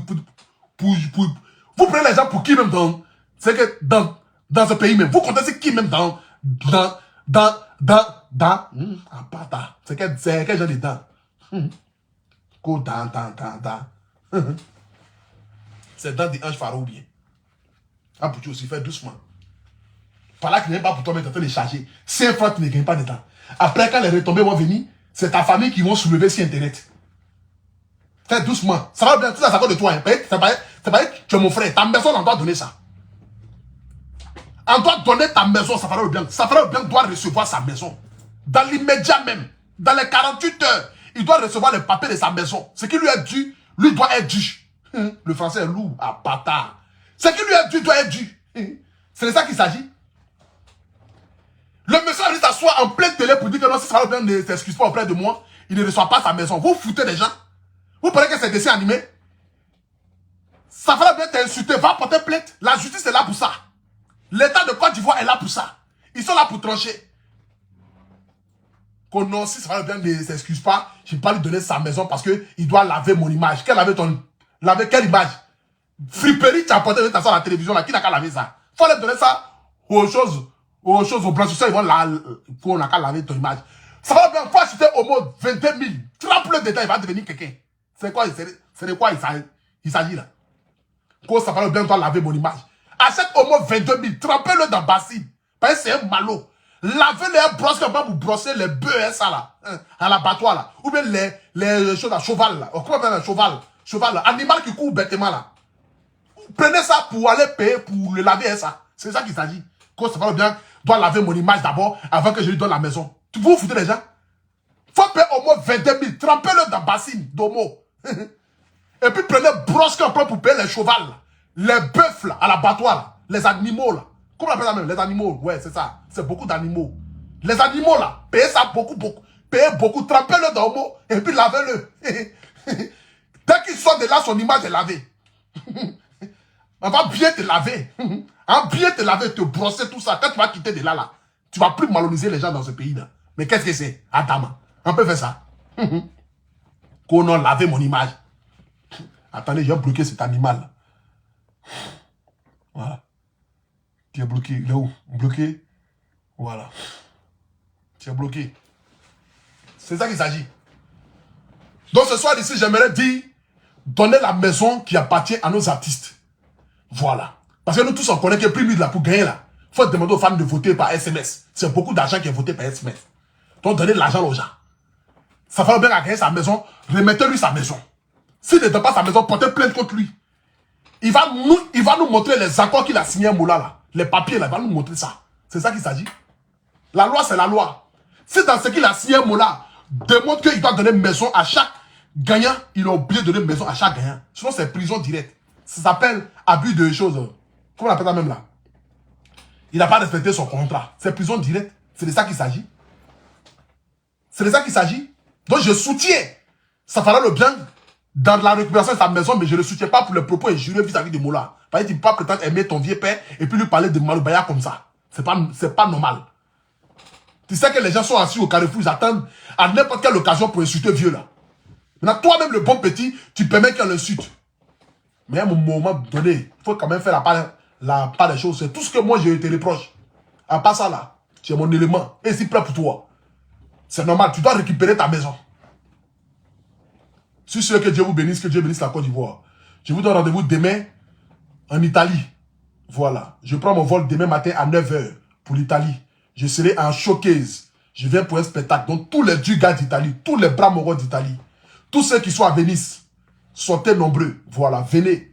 S1: prenez les gens pour qui même dans... C'est que dans ce pays même. Vous comptez c'est qui même dans... C'est quel genre de dans? C'est dans des anges pharaons bien. Ah, pour tu aussi, fais doucement. Par là, qui n'est pas pour toi, mais tu es en train de charger. 5 francs, tu ne gagnes pas de temps. Après, quand les retombées vont venir, c'est ta famille qui vont soulever sur Internet. Fais doucement. Ça va bien, tout ça, ça va de toi. Hein. C'est pas que tu es mon frère. Ta maison, on doit donner ça. On doit donner ta maison, Safari Blanc. Safari Blanc doit recevoir sa maison. Dans l'immédiat même. Dans les 48 heures, il doit recevoir le papier de sa maison. Ce qui lui est dû, lui doit être dû. Le français est lourd, à bâtard. Ce qui lui est dû doit être dû. C'est de ça qu'il s'agit. Le monsieur a dit s'asseoir en pleine télé pour dire que non, si Safari Blanc ne s'excuse pas auprès de moi, il ne reçoit pas sa maison. Vous foutez des gens. Vous pensez que c'est dessin animé? Safari Blanc t'a insulté, va porter plainte. La justice est là pour ça. L'État de Côte d'Ivoire est là pour ça. Ils sont là pour trancher. Que non, si Safari Blanc ne s'excuse pas, je ne vais pas lui donner sa maison parce qu'il doit laver mon image. Laver quelle image? Friperie, tu as porté ta soeur à la télévision là, qui n'a qu'à laver ça? Il faut leur donner ça aux choses, aux blanchisseurs, ils vont pour n'a qu'à laver ton image. Ça va bien, faut acheter au moins 22 000. Trempe-le dedans, il va devenir quelqu'un. C'est quoi, c'est de quoi il s'agit là? Quand ça va bien, doit laver mon image. Achète au moins 22 000, trempez-le dans bassine. Parce que c'est un malot. Lavez-le, brosse comme ça pour brosser les bœufs, ça là, à l'abattoir là. Ou bien les choses à cheval là. Comment on appelle un cheval là, animal qui court bêtement là. Prenez ça pour aller payer, pour le laver ça. C'est ça qu'il s'agit. Quand ça va bien, doit laver mon image d'abord avant que je lui donne la maison. Vous foutez les gens? Faut payer au moins 22 000. Trempez-le dans bassine d'homo. Et puis prenez brosse comme ça pour payer les chevals, les bœufs là, à l'abattoir là, les animaux là. Comment on appelle ça même? Les animaux. Ouais, c'est ça. C'est beaucoup d'animaux. Les animaux là, payez ça beaucoup. Payez beaucoup. Trempez-le dans l'homo et puis lavez-le. Dès qu'il sort de là, son image est lavée. On va bien te laver. Bien te laver, te brosser, tout ça. Quand tu vas quitter de là, tu vas plus maloniser les gens dans ce pays-là. Mais qu'est-ce que c'est? Adama. On peut faire ça. Qu'on a lavé mon image. Attendez, je vais bloquer cet animal. Voilà. Tu es bloqué. Il est où? Bloqué. Voilà. Tu es bloqué. C'est ça qu'il s'agit. Donc ce soir ici, j'aimerais dire, donner la maison qui appartient à nos artistes. Voilà. Parce que nous tous, on connaît que plus là, pour gagner là, il faut demander aux femmes de voter par SMS. C'est beaucoup d'argent qui est voté par SMS. Donc donnez de l'argent aux gens. Safarel Obiang a gagné sa maison, remettez-lui sa maison. S'il ne donne pas sa maison, portez plainte contre lui. Il va nous montrer les accords qu'il a signés à Moula, là. Les papiers, là, il va nous montrer ça. C'est ça qu'il s'agit. La loi, c'est la loi. Si dans ce qu'il a signé à Moula, démontre qu'il doit donner maison à chaque gagnant, il a oublié de donner maison à chaque gagnant. Sinon, c'est prison directe. Ça s'appelle abus de choses. Comment on appelle ça même là? Il n'a pas respecté son contrat. C'est prison directe. C'est de ça qu'il s'agit. C'est de ça qu'il s'agit. Donc, je soutiens Safarel Obiang dans la récupération de sa maison, mais je ne le soutiens pas pour les propos injurieux vis-à-vis de Moula. Parce que tu ne peux pas prétendre aimer ton vieux père et puis lui parler de Maloubaya comme ça. C'est pas normal. Tu sais que les gens sont assis au carrefour, ils attendent à n'importe quelle occasion pour insulter vieux là. Maintenant, toi-même, le bon petit, tu permets qu'elle l'insulte. Mais à un moment donné, il faut quand même faire la part des choses. C'est tout ce que moi je te reproche. À part ça là, tu es mon élément. Et c'est prêt pour toi. C'est normal, tu dois récupérer ta maison. Si c'est que Dieu vous bénisse, que Dieu bénisse la Côte d'Ivoire. Je vous donne rendez-vous demain en Italie. Voilà. Je prends mon vol demain matin à 9 h pour l'Italie. Je serai en showcase. Je viens pour un spectacle. Donc tous les gars d'Italie, tous les bras moraux d'Italie, tous ceux qui sont à Venise, sortez nombreux. Voilà, venez.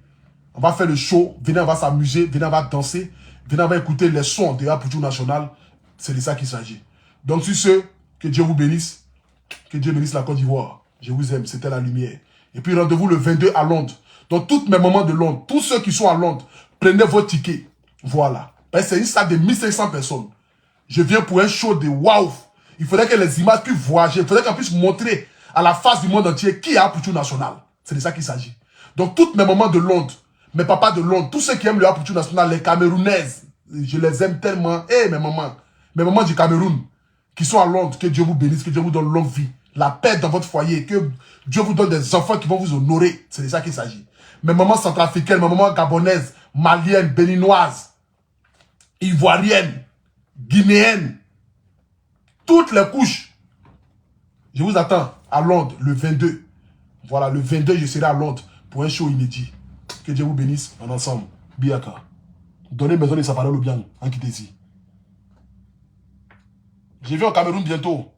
S1: On va faire le show. Venez, on va s'amuser. Venez, on va danser. Venez, on va écouter les sons de Apoutou National. C'est de ça qu'il s'agit. Donc sur ce, que Dieu vous bénisse. Que Dieu bénisse la Côte d'Ivoire. Je vous aime, c'était la lumière. Et puis rendez-vous le 22 à Londres. Dans tous mes moments de Londres, tous ceux qui sont à Londres, prenez vos tickets. Voilà. C'est une salle de 1500 personnes. Je viens pour un show de waouh. Il faudrait que les images puissent voyager. Il faudrait qu'on puisse montrer à la face du monde entier qui a Apoutou National. C'est de ça qu'il s'agit. Donc tous mes moments de Londres, mes papas de Londres, tous ceux qui aiment le Apoutou National, les Camerounaises, je les aime tellement. Eh, mes mamans du Cameroun, qui sont à Londres, que Dieu vous bénisse, que Dieu vous donne longue vie. La paix dans votre foyer, que Dieu vous donne des enfants qui vont vous honorer. C'est de ça qu'il s'agit. Mes mamans centrafricaines, mes mamans gabonaises, maliennes, béninoises, ivoiriennes, guinéennes, toutes les couches. Je vous attends à Londres le 22. Voilà, le 22, je serai à Londres pour un show inédit. Que Dieu vous bénisse en ensemble. Biaka. Donnez besoin de Safarel Obiang en quitte ici. Je vais au Cameroun bientôt.